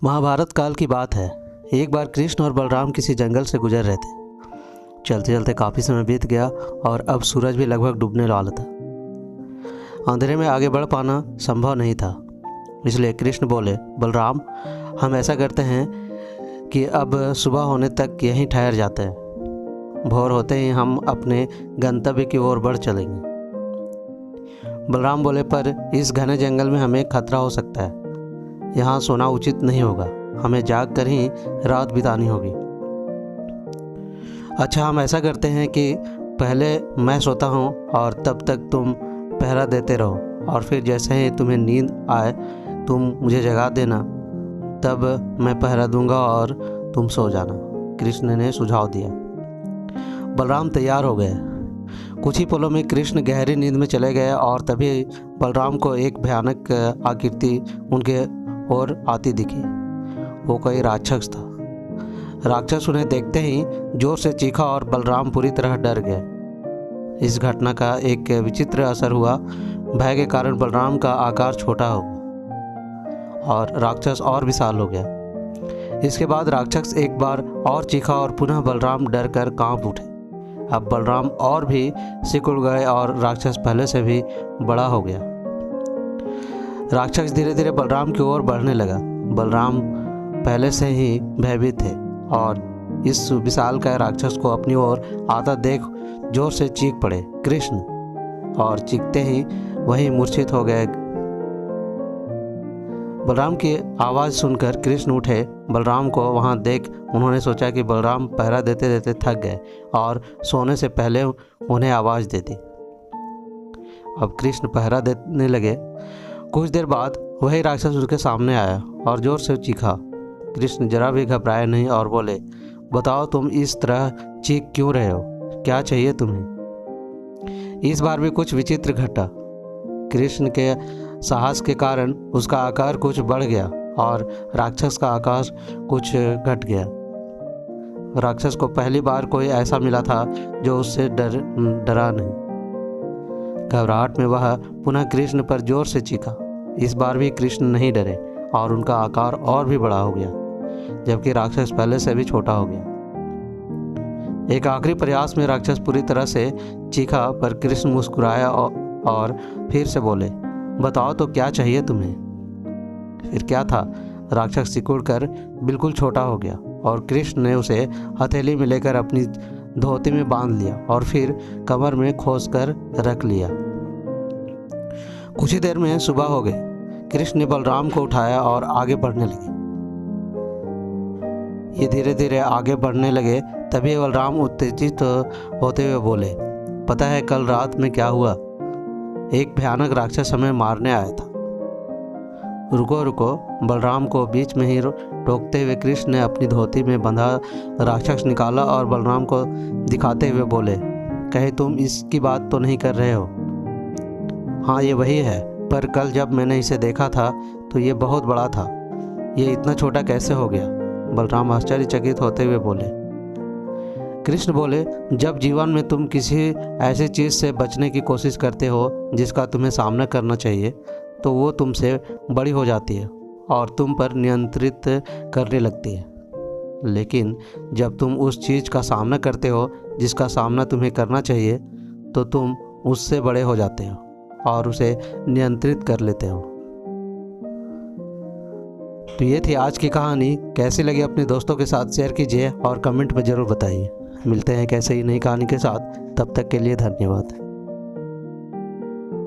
महाभारत काल की बात है। एक बार कृष्ण और बलराम किसी जंगल से गुजर रहे थे। चलते चलते काफ़ी समय बीत गया और अब सूरज भी लगभग डूबने वाला था। अंधेरे में आगे बढ़ पाना संभव नहीं था, इसलिए कृष्ण बोले, बलराम, हम ऐसा करते हैं कि अब सुबह होने तक यहीं ठहर जाते हैं। भोर होते ही हम अपने गंतव्य की ओर बढ़ चलेंगे। बलराम बोले, पर इस घने जंगल में हमें खतरा हो सकता है। यहाँ सोना उचित नहीं होगा, हमें जाग कर ही रात बितानी होगी। अच्छा, हम ऐसा करते हैं कि पहले मैं सोता हूँ और तब तक तुम पहरा देते रहो, और फिर जैसे ही तुम्हें नींद आए तुम मुझे जगा देना, तब मैं पहरा दूंगा और तुम सो जाना। कृष्ण ने सुझाव दिया। बलराम तैयार हो गए। कुछ ही पलों में कृष्ण गहरी नींद में चले गए और तभी बलराम को एक भयानक आकृति उनके ओर आती दिखी। वो कोई राक्षस था। राक्षस उन्हें देखते ही जोर से चीखा और बलराम पूरी तरह डर गए। इस घटना का एक विचित्र असर हुआ। भय के कारण बलराम का आकार छोटा हो गया और राक्षस और विशाल हो गया। इसके बाद राक्षस एक बार और चीखा और पुनः बलराम डर कर कांप उठे। अब बलराम और भी सिकुड़ गए और राक्षस पहले से भी बड़ा हो गया। राक्षस धीरे धीरे बलराम की ओर बढ़ने लगा। बलराम पहले से ही भयभीत थे और इस विशालकाय राक्षस को अपनी ओर आता देख जोर से चीख पड़े, कृष्ण, और चीखते ही वहीं मूर्छित हो गए। बलराम की आवाज़ सुनकर कृष्ण उठे। बलराम को वहां देख उन्होंने सोचा कि बलराम पहरा देते देते थक गए और सोने से पहले उन्हें आवाज़ दे दी। अब कृष्ण पहरा देने लगे। कुछ देर बाद वही राक्षस उनके सामने आया और जोर से चीखा। कृष्ण जरा भी घबराए नहीं और बोले, बताओ, तुम इस तरह चीख क्यों रहे हो? क्या चाहिए तुम्हें? इस बार भी कुछ विचित्र घटा। कृष्ण के साहस के कारण उसका आकार कुछ बढ़ गया और राक्षस का आकार कुछ घट गया। राक्षस को पहली बार कोई ऐसा मिला था जो उससे डरा नहीं। घबराहट में वह पुनः कृष्ण पर जोर से चीखा। इस बार भी कृष्ण नहीं डरे और उनका आकार और भी बड़ा हो गया, जबकि राक्षस पहले से भी छोटा हो गया। एक आखिरी प्रयास में राक्षस पूरी तरह से चीखा, पर कृष्ण मुस्कुराया और फिर से बोले, बताओ तो क्या चाहिए तुम्हें? फिर क्या था, राक्षस सिकुड़कर बिल्कुल छोटा हो गया और कृष्ण ने उसे हथेली में लेकर अपनी धोती में बांध लिया और फिर कमर में खोस कर रख लिया। कुछ ही देर में सुबह हो गई। कृष्ण ने बलराम को उठाया और आगे बढ़ने लगे। ये धीरे धीरे आगे बढ़ने लगे। तभी बलराम उत्तेजित होते हुए बोले, पता है कल रात में क्या हुआ? एक भयानक राक्षस हमें मारने आया था। रुको रुको, बलराम को बीच में ही टोकते हुए कृष्ण ने अपनी धोती में बंधा राक्षस निकाला और बलराम को दिखाते हुए बोले, कहीं तुम इसकी बात तो नहीं कर रहे हो? हाँ, ये वही है, पर कल जब मैंने इसे देखा था तो ये बहुत बड़ा था। ये इतना छोटा कैसे हो गया? बलराम आश्चर्यचकित होते हुए बोले। कृष्ण बोले, जब जीवन में तुम किसी ऐसी चीज़ से बचने की कोशिश करते हो जिसका तुम्हें सामना करना चाहिए, तो वो तुमसे बड़ी हो जाती है और तुम पर नियंत्रित करने लगती है। लेकिन जब तुम उस चीज़ का सामना करते हो जिसका सामना तुम्हें करना चाहिए, तो तुम उससे बड़े हो जाते हो और उसे नियंत्रित कर लेते हो। तो ये थी आज की कहानी। कैसी लगी अपने दोस्तों के साथ शेयर कीजिए और कमेंट में ज़रूर बताइए। मिलते हैं कैसे ही नई कहानी के साथ। तब तक के लिए धन्यवाद।